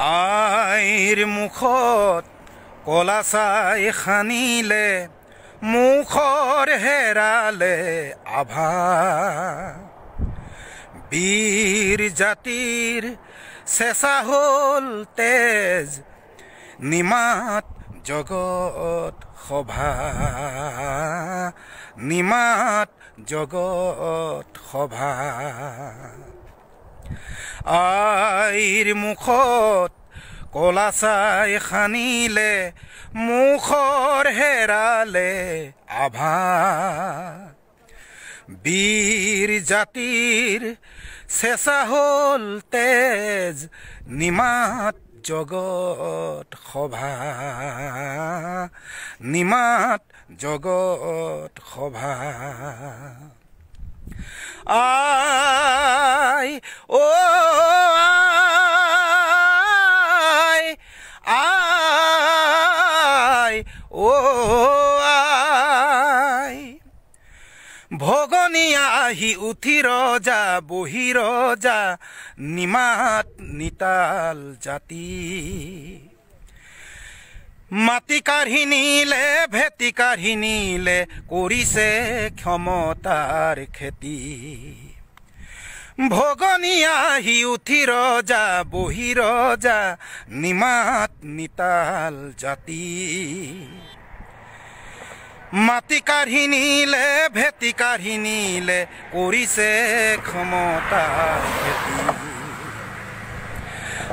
আইৰ মুখত কলা চাই খানিলে মুখৰ হেৰালে আভা বীৰ জাতিৰ চেঁচা হ'ল তেজ নিমাত জগত সভা নিমাত জগত সভা আইৰ মুখত কলা চাই খানিলে মুখৰ হেৰালে আভা বীৰ জাতিৰ চেঁচা হ'ল তেজ নিমাত জগত সভা নিমাত জগত সভা I O I I O আই ভগনী আহি উঠি ৰজা বহি ৰজা নিমাত নিতাল জাতি মাটি কাঢ়ি নিলে ভেটি কাঢ়ি নিলে কৰিছে ক্ষমতাৰ খেতি ভগনী আহি উঠি ৰজা বহি ৰজা নিমাত নিতাল জাতি মাটি কাঢ়ি নিলে ভেটি কাঢ়ি নিলে কৰিছে ক্ষমতাৰ খেতি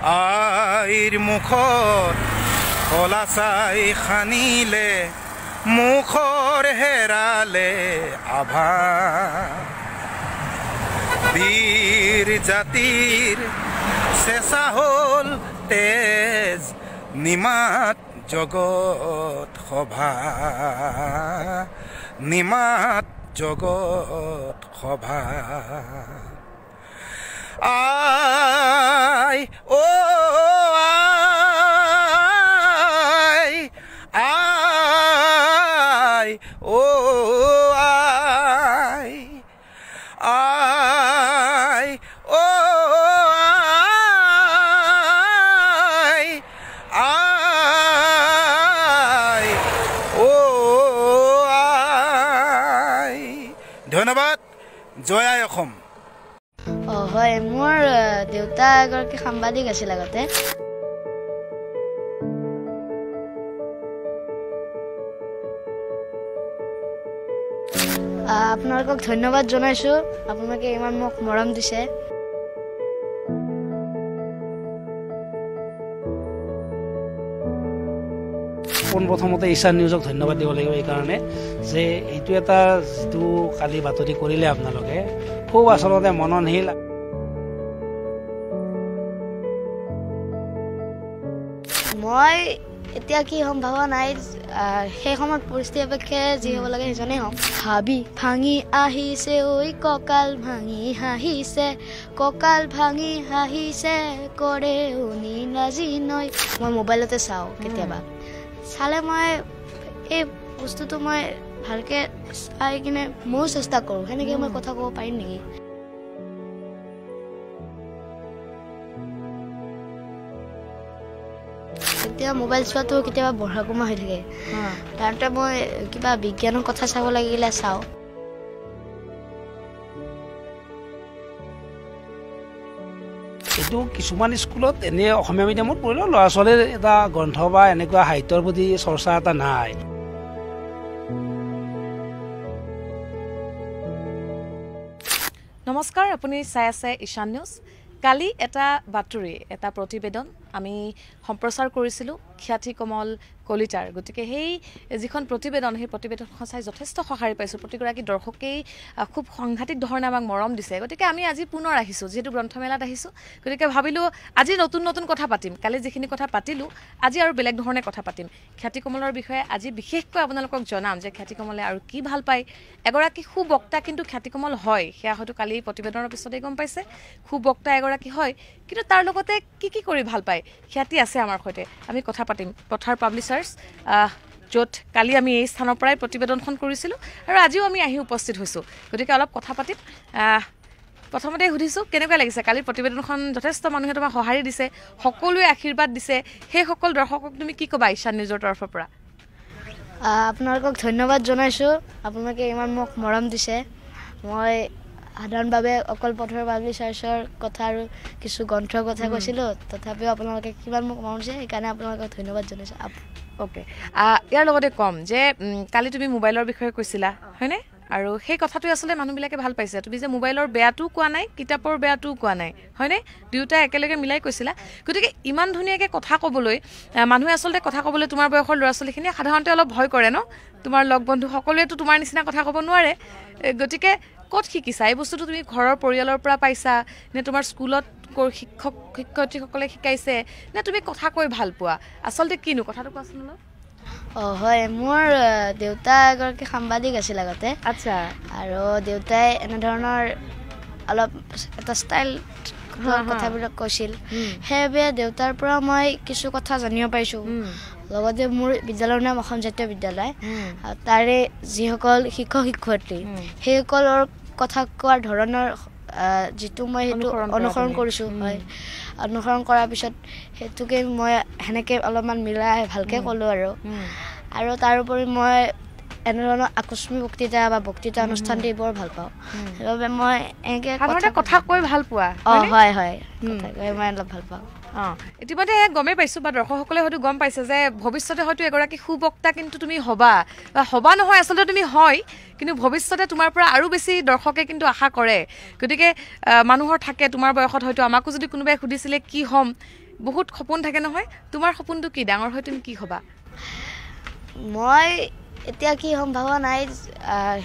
আইৰ মুখত কলা চাই খানিলে মুখৰ হেৰালে আভা বীৰ জাতিৰ চেঁচা হ'ল তেজ নিমাত জগত সভা নিমাত জগত সভা I O I I O I I O I I O আই ধন্যবাদ জয় আই অসম হয় মোৰ দেউতা এগৰাকী সাংবাদিক আছিল আগতে আপোনালোকক ধন্যবাদ জনাইছো আপোনালোকে ইমান মোক মৰম দিছে প্ৰথমতে ঈশান নিউজক ধন্যবাদ দিব লাগিব এই কাৰণে যে এইটো এটা যিটো কালি বাতৰি কৰিলে আপোনালোকে খুব আচলতে মননশীল মই এতিয়া কি সম্ভাৱনা নাই সেই সময়ত পৰিস্থিতি অপেক্ষে যি হ'ব লাগে সেইজনেই হওক হাবি ভাঙি আহিছে ঐ কঁকাল ভাঙি হাঁহিছে কঁকাল ভাঙি হাঁহিছে কৰে উনি নাজি নয় মই মোবাইলতে চাওঁ কেতিয়াবা চালে মই এই বস্তুটো মই ভালকৈ চাই কিনে ময়ো চেষ্টা কৰোঁ সেনেকৈ মই কথা ক'ব পাৰিম নেকি কেতিয়াবা মোবাইল চোৱাটো কেতিয়াবা বঢ়া কমা হৈ থাকে তাৰতে মই কিবা বিজ্ঞানৰ কথা চাব লাগিলে চাওঁ এইটো কিছুমান স্কুলত এনে অসমীয়া মিডিয়ামত পঢ়িলেও ল'ৰা ছোৱালীৰ এটা গ্ৰন্থ বা এনেকুৱা সাহিত্যৰ প্ৰতি চৰ্চা এটা নাই নমস্কাৰ আপুনি চাই আছে ঈশান নিউজ কালি এটা বাতৰি এটা প্ৰতিবেদন আমি সম্প্ৰচাৰ কৰিছিলোঁ খ্যাতি কমল কলিতাৰ গতিকে সেই যিখন প্ৰতিবেদন সেই প্ৰতিবেদনখন চাই যথেষ্ট সঁহাৰি পাইছোঁ প্ৰতিগৰাকী দৰ্শকেই খুব সাংঘাতিক ধৰণে আমাক মৰম দিছে গতিকে আমি আজি পুনৰ আহিছোঁ যিহেতু গ্ৰন্থমেলাত আহিছোঁ গতিকে ভাবিলোঁ আজি নতুন নতুন কথা পাতিম কালি যিখিনি কথা পাতিলোঁ আজি আৰু বেলেগ ধৰণে কথা পাতিম খ্যাতি কমলৰ বিষয়ে আজি বিশেষকৈ আপোনালোকক জনাম যে খ্যাতি কমলে আৰু কি ভাল পায় এগৰাকী সুবক্তা কিন্তু খ্যাতি কমল হয় সেয়া হয়তো কালি প্ৰতিবেদনৰ পিছতেই গম পাইছে সুবক্তা এগৰাকী হয় কিন্তু তাৰ লগতে কি কি কৰি ভাল পায় খ্যাতি আছে আমাৰ সৈতে আমি কথা পাতিম পথাৰ পাব্লিচাৰ্ছ য'ত কালি আমি এই স্থানৰ পৰাই প্ৰতিবেদনখন কৰিছিলোঁ আৰু আজিও আমি আহি উপস্থিত হৈছোঁ গতিকে অলপ কথা পাতিম প্ৰথমতে সুধিছোঁ কেনেকুৱা লাগিছে কালিৰ প্ৰতিবেদনখন যথেষ্ট মানুহে তোমাক সঁহাৰি দিছে সকলোৱে আশীৰ্বাদ দিছে সেই সকল দৰ্শকক তুমি কি ক'বা ঈশান নিউজৰ তৰফৰ পৰা আপোনালোকক ধন্যবাদ জনাইছোঁ আপোনালোকে ইমান মোক মৰম দিছে মই সাধাৰণভাৱে অকল পথৰ পাব্লিচাৰ্ছৰ কথা আৰু কিছু গ্ৰন্থৰ কথা কৈছিলোঁ তথাপিও আপোনালোকে কিমান মোক মৰম দিছে সেইকাৰণে আপোনালোকক ধন্যবাদ জনাইছোঁ অ'কে ইয়াৰ লগতে ক'ম যে কালি তুমি মোবাইলৰ বিষয়ে কৈছিলা হয়নে আৰু সেই কথাটোৱে আচলতে মানুহবিলাকে ভাল পাইছে তুমি যে মোবাইলৰ বেয়াটোও কোৱা নাই কিতাপৰ বেয়াটোও কোৱা নাই হয়নে দুয়োটাই একেলগে মিলাই কৈছিলা গতিকে ইমান ধুনীয়াকৈ কথা ক'বলৈ মানুহে আচলতে কথা ক'বলৈ তোমাৰ বয়সৰ ল'ৰা ছোৱালীখিনিয়ে সাধাৰণতে অলপ ভয় কৰে ন তোমাৰ লগ বন্ধু সকলোৱেতো তোমাৰ নিচিনা কথা ক'ব নোৱাৰে গতিকে ক'ত শিকিছা এই বস্তুটো তুমি ঘৰৰ পৰিয়ালৰ পৰা পাইছা নে তোমাৰ স্কুলত শিক্ষক শিক্ষয়িত্ৰীসকলে শিকাইছে নে তুমি কথা কৈ ভাল পোৱা আচলতে কিনো কথাটো কোৱাচোন অলপ হয় মোৰ দেউতা এগৰাকী সাংবাদিক আছিল আগতে আচ্ছা আৰু দেউতাই এনেধৰণৰ অলপ এটা ষ্টাইল কথাবিলাক কৈছিল সেইবাবে দেউতাৰ পৰা মই কিছু কথা জানিব পাৰিছোঁ লগতে মোৰ বিদ্যালয়ৰ নাম অসম জাতীয় বিদ্যালয় তাৰে যিসকল শিক্ষক শিক্ষয়িত্ৰী সেইসকলৰ কথা কোৱাৰ ধৰণৰ যিটো মই সেইটো অনুসৰণ কৰিছোঁ হয় অনুসৰণ কৰাৰ পিছত সেইটোকে মই সেনেকৈ অলপমান মিলাই ভালকৈ ক'লোঁ আৰু তাৰোপৰি মই এনেধৰণৰ আকস্মিক বক্তৃতা বা বক্তৃতা অনুষ্ঠান দি বৰ ভাল পাওঁ সেইবাবে মই এনেকৈ কথা কৈ ভাল পোৱা হয় হয় কথা কৈ মই অলপ ভাল পাওঁ ইতিমধ্যে গমেই পাইছোঁ বা দৰ্শকসকলে হয়তো গম পাইছে যে ভৱিষ্যতে হয়তো এগৰাকী সুবক্তা কিন্তু তুমি হ'বা বা হ'বা নহয় আচলতে তুমি হয় কিন্তু ভৱিষ্যতে তোমাৰ পৰা আৰু বেছি দৰ্শকে কিন্তু আশা কৰে গতিকে মানুহৰ থাকে তোমাৰ বয়সত হয়তো আমাকো যদি কোনোবাই সুধিছিলে কি হ'ম বহুত সপোন থাকে নহয় তোমাৰ সপোনটো কি ডাঙৰ হৈ তুমি কি হ'বা মই এতিয়া কি হ'ম ভবা নাই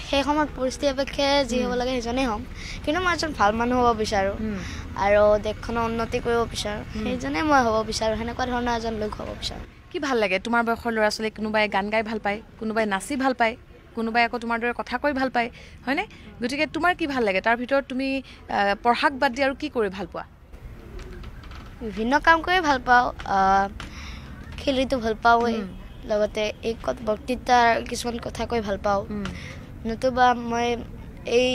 সেই সময়ত পৰিস্থিতি অপেক্ষে যি হ'ব লাগে সেইজনেই হ'ম কিন্তু মই এজন ভাল মানুহ হ'ব বিচাৰোঁ আৰু দেশখনৰ উন্নতি কৰিব বিচাৰোঁ সেইজনে মই হ'ব বিচাৰোঁ সেনেকুৱা ধৰণৰ এজন লোক হ'ব বিচাৰোঁ কি ভাল লাগে তোমাৰ বয়সৰ ল'ৰা ছোৱালী কোনোবাই গান গাই ভাল পায় কোনোবাই নাচি ভাল পায় কোনোবাই আকৌ তোমাৰ দৰে কথা কৈ ভাল পায় হয়নে গতিকে তোমাৰ কি ভাল লাগে তাৰ ভিতৰত তুমি পঢ়াক বাদ দি আৰু কি কৰি ভাল পোৱা বিভিন্ন কাম কৰি ভাল পাওঁ খেলিতো ভাল পাওঁৱেই লগতে এই বক্তৃতাৰ কিছুমান কথা কৈ ভাল পাওঁ নতুবা মই এই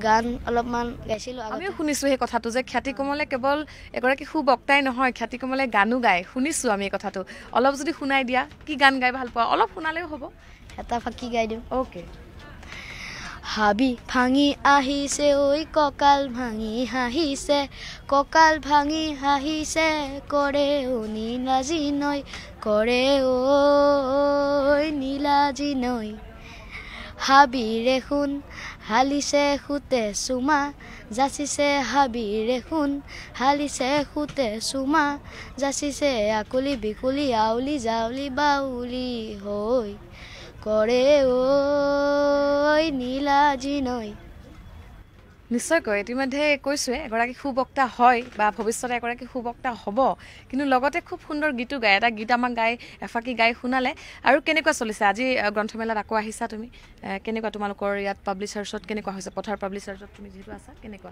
গান অলপমান গাইছিলোঁ আমিও শুনিছোঁ সেই কথাটো যে খ্যাতি কমলে কেৱল এগৰাকী সুবক্তাই নহয় খ্যাতি কমলে গানো গায় শুনিছোঁ আমি এই কথাটো অলপ যদি শুনাই দিয়া কি গান গাই ভাল পোৱা অলপ শুনালেও হ'ব এটা ফাঁকি গাই দিওঁ অ'কে হাবি ভাঙি আহিছে ঐ কঁকাল ভাঙি হাঁহিছে কঁকাল ভাঙি হাঁহিছে কৰে ও নীলাজি নৈ কৰে ঐ নীলাজি নৈ হাবিৰে শুন হালিছে সুতে চুমা যাচিছে হাবিৰে শুন হালিছে সুতে চুমা যাচিছে আকুলি বিকুলি আউলি জাউলি বাউলি হৈ কৰে ঐ নীলাজি নৈ নিশ্চয়কৈ ইতিমধ্যে কৈছোঁৱে এগৰাকী সুবক্তা হয় বা ভৱিষ্যতে এগৰাকী সুবক্তা হ'ব কিন্তু লগতে খুব সুন্দৰ গীতো গায় এটা গীত আমাক গাই এফাকি গাই শুনালে আৰু কেনেকুৱা চলিছে আজি গ্ৰন্থমেলাত আকৌ আহিছা তুমি কেনেকুৱা তোমালোকৰ ইয়াত পাব্লিচাৰ্ছত কেনেকুৱা হৈছে পথাৰ পাব্লিচাৰ্ছত তুমি যিহেতু আছা কেনেকুৱা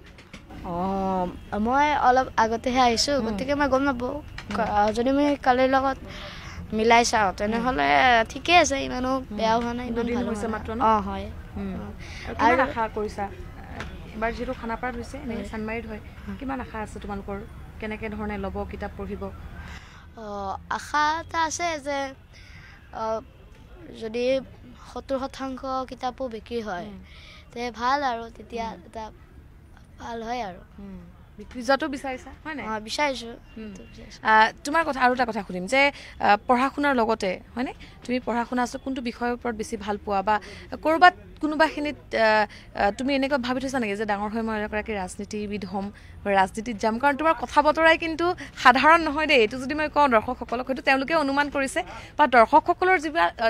মই অলপ আগতেহে আহিছোঁ গতিকে মই গম নাপাওঁ যদি মই কালিৰ লগত মিলাই চাওঁ তেনেহ'লে ঠিকে আছে ইমানো বেয়াও হোৱা নাই ইমান ভাল হৈছে মাত্ৰ হয় আৰু আশা কৰিছা এবাৰ যিহেতু খানাপাৰাত হৈছে এনেকৈ চানমাৰীত হয় কিমান আশা আছে তোমালোকৰ কেনেকৈ ধৰণে ল'ব কিতাপ পঢ়িব আশা এটা আছে যে যদি 70% কিতাপো বিক্ৰী হয় তে ভাল আৰু তেতিয়া এটা ভাল হয় আৰু বিক্ৰী যোৱাটো বিচাৰিছা হয় নাই বিচাৰিছোঁ তোমাৰ কথা আৰু এটা কথা সুধিম যে পঢ়া শুনাৰ লগতে হয়নে তুমি পঢ়া শুনা আছো কোনটো বিষয়ৰ ওপৰত বেছি ভাল পোৱা বা ক'ৰবাত কোনোবাখিনিত তুমি এনেকুৱা ভাবি থৈছা নেকি যে ডাঙৰ হৈ মই এগৰাকী ৰাজনীতিবিদ হ'ম বা ৰাজনীতিত যাম কাৰণ তোমাৰ কথা বতৰাই কিন্তু সাধাৰণ নহয় দেই এইটো যদি মই কওঁ দৰ্শকসকলক হয়তো তেওঁলোকে অনুমান কৰিছে বা দৰ্শকসকলৰ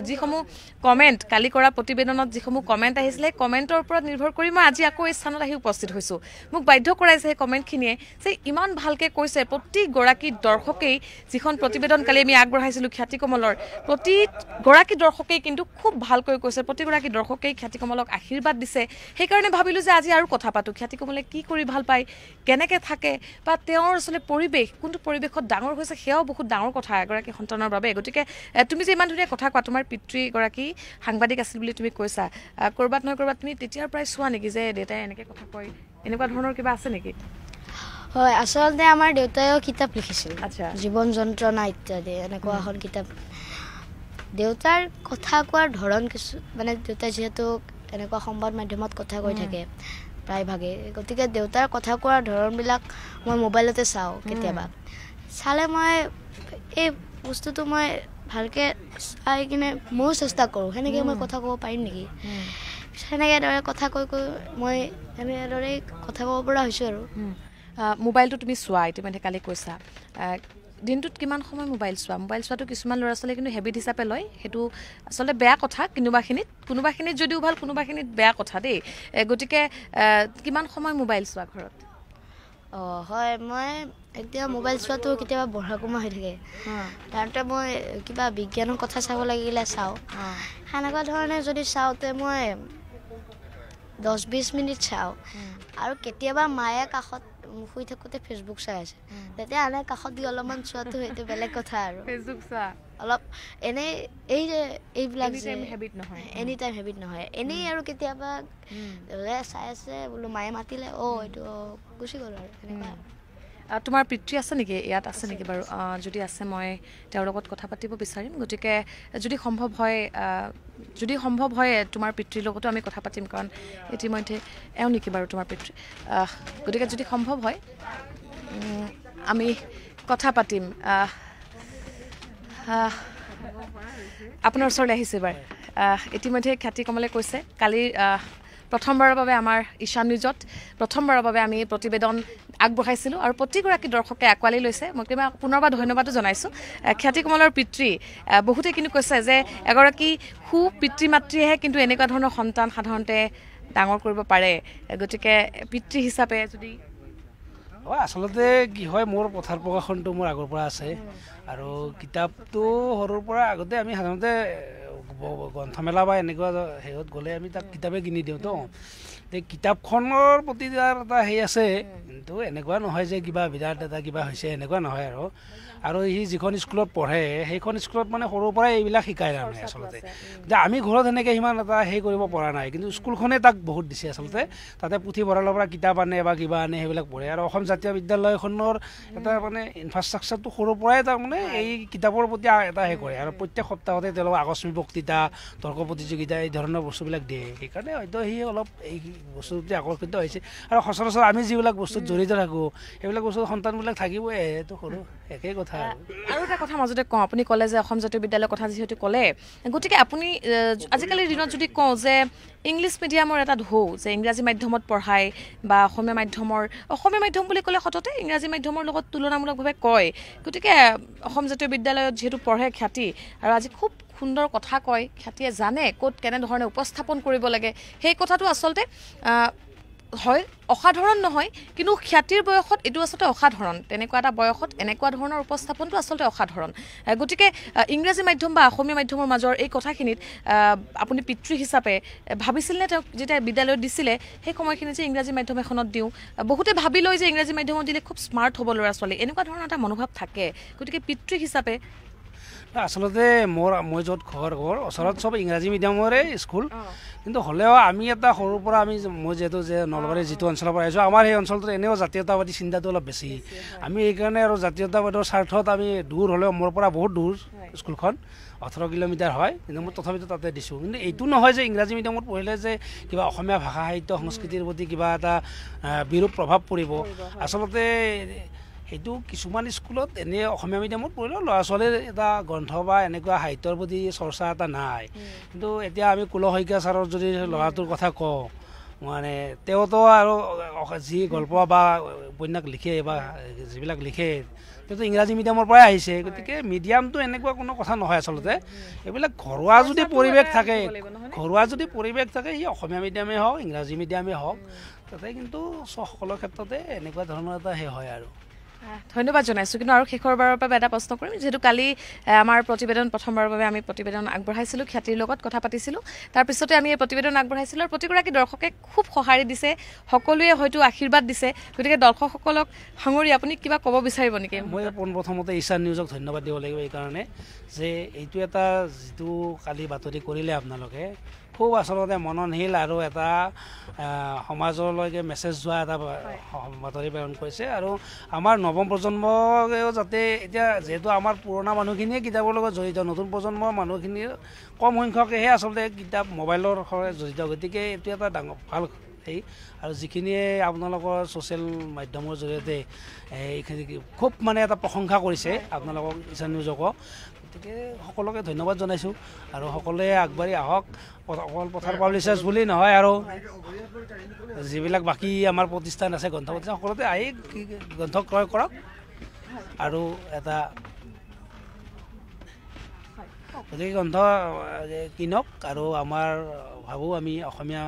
যিসমূহ কমেণ্ট কালি কৰা প্ৰতিবেদনত যিসমূহ কমেণ্ট আহিছিলে সেই কমেণ্টৰ ওপৰত নিৰ্ভৰ কৰি মই আজি আকৌ এই স্থানত আহি উপস্থিত হৈছোঁ মোক বাধ্য কৰাইছে সেই কমেণ্টখিনিয়ে যে ইমান ভালকৈ কৈছে প্ৰতিগৰাকী দৰ্শকেই যিখন প্ৰতিবেদন কালি আমি আগবঢ়াইছিলোঁ খ্যাতি কমলৰ প্ৰতিগৰাকী দৰ্শকেই কিন্তু খুব ভালকৈ কৈছে প্ৰতিগৰাকী দৰ্শকেই খ্যাতি কমলক আশীৰ্বাদ দিছে সেইকাৰণে ভাবিলোঁ যে আজি আৰু কথা পাতোঁ খ্যাতি কমলে কি কৰি ভাল পায় কেনেকৈ থাকে বা তেওঁৰ আচলতে পৰিৱেশ কোনটো পৰিৱেশত ডাঙৰ হৈছে সেয়াও বহুত ডাঙৰ কথা এগৰাকী সন্তানৰ বাবে গতিকে তুমি যে ইমান ধুনীয়া কথা কোৱা তোমাৰ পিতৃগৰাকী সাংবাদিক আছিল বুলি তুমি কৈছা ক'ৰবাত নহয় ক'ৰবাত তুমি তেতিয়াৰ পৰাই চোৱা নেকি যে দেউতাই এনেকৈ কথা কয় এনেকুৱা ধৰণৰ কিবা আছে নেকি? হয়, আচলতে আমাৰ দেউতায়েও কিতাপ লিখিছিল, আচ্ছা। জীৱন যন্ত্ৰণা ইত্যাদি এনেকুৱা এখন কিতাপ। দেউতাৰ কথা কোৱাৰ ধৰণ কিছু মানে দেউতাই যিহেতু এনেকুৱা সংবাদ মাধ্যমত কথা কৈ থাকে প্ৰায়ভাগে, গতিকে দেউতাৰ কথা কোৱাৰ ধৰণবিলাক মই মোবাইলতে চাওঁ কেতিয়াবা। চালে মই এই বস্তুটো মই ভালকৈ চাই কিনে ময়ো চেষ্টা কৰোঁ সেনেকৈ মই কথা ক'ব পাৰিম নেকি, সেনেকৈ দৰে কথা কৈ মই এনেদৰেই কথা ক'ব পৰা হৈছোঁ আৰু। মোবাইলটো তুমি চোৱা ইতিমধ্যে কালি কৈছা, দিনটোত কিমান সময় মোবাইল চোৱা? মোবাইল চোৱাটো কিছুমান ল'ৰা ছোৱালীয়ে কিন্তু হেবিট হিচাপে লয়, সেইটো আচলতে বেয়া কথা। কোনোবাখিনিত যদিও ভাল, কোনোবাখিনিত বেয়া কথা দেই। গতিকে কিমান সময় মোবাইল চোৱা ঘৰত? হয়, মই এতিয়া মোবাইল চোৱাটো কেতিয়াবা বঢ়া কমা হৈ থাকে, তাৰতে মই কিবা বিজ্ঞানৰ কথা চাব লাগিলে চাওঁ। সেনেকুৱা ধৰণে যদি চাওঁতে মই 10-20 মিনিট চাওঁ। আৰু কেতিয়াবা মায়ে কাষত শুই থাকোঁতে ফেচবুক চাই আছে, তেতিয়া আনে কাষত দি অলপমান চোৱাটো সেইটো বেলেগ কথা আৰু। ফেচবুক চোৱা অলপ এনেই এই যে এইবিলাক যে হেবিট নহয়, এনি টাইম হেবিট নহয়, এনেই আৰু কেতিয়াবা চাই আছে বোলো মায়ে মাতিলে এইটো গুচি গ'ল আৰু এনেকুৱা। তোমাৰ পিতৃ আছে নেকি ইয়াত? আছে নেকি বাৰু? যদি আছে মই তেওঁৰ লগত কথা পাতিব বিচাৰিম। গতিকে যদি সম্ভৱ হয় তোমাৰ পিতৃৰ লগতো আমি কথা পাতিম, কাৰণ ইতিমধ্যে এওঁ নেকি বাৰু তোমাৰ পিতৃ? গতিকে যদি সম্ভৱ হয় আমি কথা পাতিম। আপোনাৰ ওচৰলৈ আহিছে এবাৰ। ইতিমধ্যে খ্যাতি কমলে কৈছে কালি প্ৰথমবাৰৰ বাবে আমাৰ ঈশান নিউজত প্ৰথমবাৰৰ বাবে আমি প্ৰতিবেদন আগবঢ়াইছিলোঁ আৰু প্ৰতিগৰাকী দৰ্শকে আঁকোৱালি লৈছে। মই পুনৰবাৰ ধন্যবাদো জনাইছোঁ। খ্যাতি কমলৰ পিতৃ বহুতে কিন্তু কৈছে যে এগৰাকী সু পিতৃ মাতৃয়েহে কিন্তু এনেকুৱা ধৰণৰ সন্তান সাধাৰণতে ডাঙৰ কৰিব পাৰে। গতিকে পিতৃ হিচাপে যদি আচলতে কি হয়, মোৰ পথাৰ প্ৰকাশনটো মোৰ আগৰ পৰা আছে আৰু কিতাপটো সৰুৰ পৰা আগতে আমি সাধাৰণতে গ্ৰন্থমেলা বা এনেকুৱা হেৰিত গ'লে আমি তাক কিতাপে কিনি দিওঁ। এই কিতাপখনৰ প্ৰতি যাৰ এটা হেৰি আছে, কিন্তু এনেকুৱা নহয় যে কিবা বিৰাট এটা কিবা হৈছে, এনেকুৱা নহয় আৰু সি যিখন স্কুলত পঢ়ে সেইখন স্কুলত মানে সৰুৰ পৰাই এইবিলাক শিকায় তাৰমানে আচলতে। যে আমি ঘৰত সেনেকৈ সিমান এটা হেৰি কৰিব পৰা নাই, কিন্তু স্কুলখনে তাক বহুত দিছে আচলতে। তাতে পুথিভঁৰালৰ পৰা কিতাপ আনে বা কিবা আনে, সেইবিলাক পঢ়ে। আৰু অসম জাতীয় বিদ্যালয়খনৰ এটা মানে ইনফ্ৰাষ্ট্ৰাকচাৰটো সৰুৰ পৰাই তাৰমানে এই কিতাপৰ প্ৰতি এটা হেৰি কৰে। আৰু প্ৰত্যেক সপ্তাহতে তেওঁলোকক আকস্মিক বক্তৃতা, তৰ্ক প্ৰতিযোগিতা এই ধৰণৰ বস্তুবিলাক দিয়ে। সেইকাৰণে হয়তো সি অলপ এই বস্তুৰ প্ৰতি আকৰ্ষিত হৈছে। আৰু সচৰাচৰ আমি যিবিলাক বস্তুত জড়িত থাকোঁ সেইবিলাক বস্তু সন্তানবিলাক থাকিবই, এইটো সৰু একেই কথা। আৰু এটা কথা মাজতে কওঁ, আপুনি ক'লে যে অসম জাতীয় বিদ্যালয়ৰ কথা যিহেতু ক'লে, গতিকে আপুনি আজিকালিৰ দিনত যদি কওঁ যে ইংলিছ মিডিয়ামৰ এটা ঢৌ যে ইংৰাজী মাধ্যমত পঢ়ায় বা অসমীয়া মাধ্যম বুলি ক'লে সততে ইংৰাজী মাধ্যমৰ লগত তুলনামূলকভাৱে কয়। গতিকে অসম জাতীয় বিদ্যালয়ত যিহেতু পঢ়ে খ্যাতি, আৰু আজি খুব সুন্দৰ কথা কয়, খ্যাতিয়ে জানে ক'ত কেনেধৰণে উপস্থাপন কৰিব লাগে। সেই কথাটো আচলতে হয় অসাধাৰণ নহয়, কিন্তু খ্যাতিৰ বয়সত এইটো আচলতে অসাধাৰণ। তেনেকুৱা এটা বয়সত এনেকুৱা ধৰণৰ উপস্থাপনটো আচলতে অসাধাৰণ। গতিকে ইংৰাজী মাধ্যম বা অসমীয়া মাধ্যমৰ মাজৰ এই কথাখিনিত আপুনি পিতৃ হিচাপে ভাবিছিলনে তেওঁক যেতিয়া বিদ্যালয়ত দিছিলে সেই সময়খিনি যে ইংৰাজী মাধ্যম এখনত দিওঁ? বহুতে ভাবি লয় যে ইংৰাজী মাধ্যমত দিলে খুব স্মাৰ্ট হ'ব ল'ৰা ছোৱালী, এনেকুৱা ধৰণৰ এটা মনোভাৱ থাকে। গতিকে পিতৃ হিচাপে আচলতে মই য'ত ঘৰ ওচৰত চব ইংৰাজী মিডিয়ামৰে স্কুল, কিন্তু হ'লেও আমি এটা সৰুৰ পৰা মই যিহেতু যে নলবাৰীৰ যিটো অঞ্চলৰ পৰা আহিছোঁ, আমাৰ সেই অঞ্চলটোত এনেও জাতীয়তাবাদী চিন্তাটো অলপ বেছি। আমি সেইকাৰণে আৰু জাতীয়তাবাদৰ স্বাৰ্থত আমি দূৰ হ'লেও মোৰ পৰা বহুত দূৰ স্কুলখন, 18 কিলোমিটাৰ হয়, কিন্তু মই তথাপিতো তাতে দিছোঁ। কিন্তু এইটো নহয় যে ইংৰাজী মিডিয়ামত পঢ়িলে যে কিবা অসমীয়া ভাষা সাহিত্য সংস্কৃতিৰ প্ৰতি কিবা এটা বিৰূপ প্ৰভাৱ পৰিব। আচলতে সেইটো কিছুমান স্কুলত এনেই অসমীয়া মিডিয়ামত পঢ়িলেও ল'ৰা ছোৱালীৰ এটা গ্ৰন্থ বা এনেকুৱা সাহিত্যৰ প্ৰতি চৰ্চা এটা নাই। কিন্তু এতিয়া আমি কুল শইকীয়া ছাৰৰ যদি ল'ৰাটোৰ কথা কওঁ, মানে তেওঁতো আৰু যি গল্প বা উপন্যাস লিখে বা যিবিলাক লিখে তেওঁতো ইংৰাজী মিডিয়ামৰ পৰাই আহিছে। গতিকে মিডিয়ামটো এনেকুৱা কোনো কথা নহয় আচলতে। এইবিলাক ঘৰুৱা যদি পৰিৱেশ থাকে, সি অসমীয়া মিডিয়ামেই হওক ইংৰাজী মিডিয়ামেই হওক, তাতে কিন্তু সকলো ক্ষেত্ৰতে এনেকুৱা ধৰণৰ এটা হয় আৰু। ধন্যবাদ জনাইছোঁ। কিন্তু আৰু শেষৰবাৰৰ বাবে এটা প্ৰশ্ন কৰিম, যিহেতু কালি আমাৰ প্ৰথমবাৰৰ বাবে আমি প্ৰতিবেদন আগবঢ়াইছিলোঁ, খ্যাতিৰ লগত কথা পাতিছিলোঁ, তাৰপিছতে আমি এই প্ৰতিবেদন আগবঢ়াইছিলোঁ আৰু প্ৰতিগৰাকী দৰ্শকে খুব সঁহাৰি দিছে, সকলোৱে হয়তো আশীৰ্বাদ দিছে। গতিকে দৰ্শকসকলক সাঙুৰি আপুনি কিবা ক'ব বিচাৰিব নেকি? মই পোনপ্ৰথমতে ঈশান নিউজক ধন্যবাদ দিব লাগিব এইকাৰণে যে এইটো এটা যিটো কালি বাতৰি কৰিলে আপোনালোকে, খুব আচলতে মননশীল আৰু এটা সমাজলৈকে মেছেজ যোৱা এটা বাতৰি প্ৰেৰণ কৰিছে আৰু আমাৰ নৱম প্ৰজন্মকেও যাতে এতিয়া যিহেতু আমাৰ পুৰণা মানুহখিনিয়ে কিতাপৰ লগত জড়িত নতুন প্ৰজন্মৰ মানুহখিনি কম সংখ্যকেহে আচলতে কিতাপ মোবাইলৰ সৈতে জড়িত গতিকে এইটো এটা ডাঙৰ ভাল হেৰি আৰু যিখিনিয়ে আপোনালোকৰ ছ'চিয়েল মাধ্যমৰ জৰিয়তে এইখিনি খুব মানে এটা প্ৰশংসা কৰিছে আপোনালোকক ঈশান নিউজকো গতিকে সকলোকে ধন্যবাদ জনাইছোঁ আৰু সকলোৱে আগবাঢ়ি আহক অকল পথাৰ পাব্লিচাৰ্ছ বুলি নহয় আৰু যিবিলাক বাকী আমাৰ প্ৰতিষ্ঠান আছে গ্ৰন্থ প্ৰতিষ্ঠান সকলোতে আহি গ্ৰন্থ ক্ৰয় কৰক আৰু এটা গতিকে গ্ৰন্থ কিনক আৰু আমাৰ ভাবোঁ আমি অসমীয়া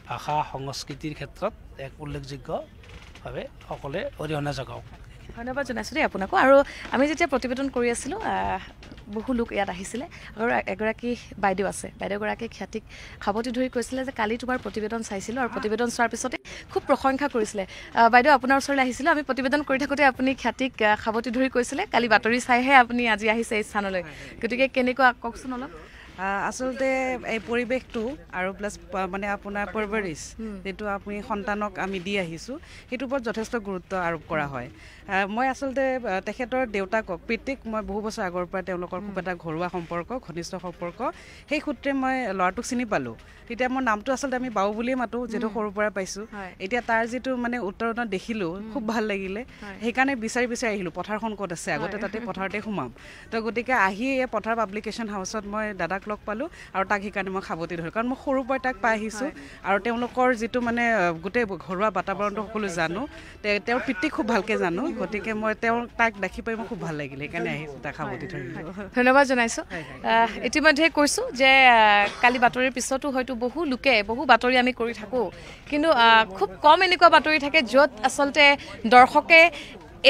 ভাষা সংস্কৃতিৰ ক্ষেত্ৰত এক উল্লেখযোগ্যভাৱে সকলোৱে অৰিহণা যোগাওক ধন্যবাদ জনাইছোঁ দেই আপোনাকো আৰু আমি যেতিয়া প্ৰতিবেদন কৰি আছিলোঁ বহু লোক ইয়াত আহিছিলে আৰু এগৰাকী বাইদেউ আছে বাইদেউগৰাকী খ্যাতিক সাৱটি ধৰি কৈছিলে যে কালি তোমাৰ প্ৰতিবেদন চাইছিলোঁ আৰু প্ৰতিবেদন চোৱাৰ পিছতে খুব প্ৰশংসা কৰিছিলে বাইদেউ আপোনাৰ ওচৰলৈ আহিছিলোঁ আমি প্ৰতিবেদন কৰি থাকোঁতে আপুনি খ্যাতিক সাৱটি ধৰি কৈছিলে কালি বাতৰি চাইহে আপুনি আজি আহিছে এই স্থানলৈ গতিকে কেনেকুৱা কওকচোন অলপ আচলতে এই পৰিৱেশটো আৰু প্লাছ মানে আপোনাৰ পৰৱৰিছ যিটো আপুনি সন্তানক আমি দি আহিছোঁ সেইটোৰ ওপৰত যথেষ্ট গুৰুত্ব আৰোপ কৰা হয় মই আচলতে তেখেতৰ দেউতাকক পিতৃক মই বহু বছৰ আগৰ পৰা তেওঁলোকৰ খুব এটা ঘৰুৱা সম্পৰ্ক ঘনিষ্ঠ সম্পৰ্ক সেই সূত্ৰে মই ল'ৰাটোক চিনি পালোঁ তেতিয়া মোৰ নামটো আচলতে আমি বাউ বুলিয়ে মাতোঁ যিহেতু সৰুৰ পৰা পাইছোঁ এতিয়া তাৰ যিটো মানে উত্তৰণত দেখিলোঁ খুব ভাল লাগিলে সেইকাৰণে বিচাৰি আহিলোঁ পথাৰখন ক'ত আছে আগতে তাতে পথাৰতে সোমাম তো গতিকে আহি এই পথাৰ পাব্লিকেশ্যন হাউচত মই দাদাক লগ পালোঁ আৰু তাক সেইকাৰণে মই সাৱটি ধৰিলোঁ কাৰণ মই সৰুৰ পৰাই তাক পাই আহিছোঁ আৰু তেওঁলোকৰ যিটো মানে গোটেই ঘৰুৱা বাতাবৰণটো সকলো জানো তেওঁৰ পিতৃক খুব ভালকৈ জানো গতিকে মই তাক দেখি পাই মই খুব ভাল লাগিলে সেইকাৰণে আহিছোঁ তাক সাৱটি ধৰিলোঁ ধন্যবাদ জনাইছোঁ ইতিমধ্যে কৈছোঁ যে কালি বাতৰিৰ পিছতো হয়তো বহু লোকে বহু বাতৰি আমি কৰি থাকোঁ কিন্তু খুব কম এনেকুৱা বাতৰি থাকে য'ত আচলতে দৰ্শকে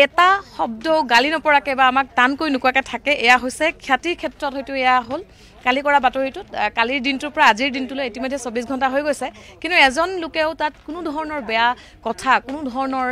এটা শব্দ গালি নপৰাকৈ বা আমাক টানকৈ নোকোৱাকৈ থাকে এয়া হৈছে খ্যাতিৰ ক্ষেত্ৰত হয়তো এয়া হ'ল কালি কৰা বাতৰিটোত কালিৰ দিনটোৰ পৰা আজিৰ দিনটোলৈ ইতিমধ্যে 24 ঘণ্টা হৈ গৈছে কিন্তু এজন লোকেও তাত কোনো ধৰণৰ বেয়া কথা কোনো ধৰণৰ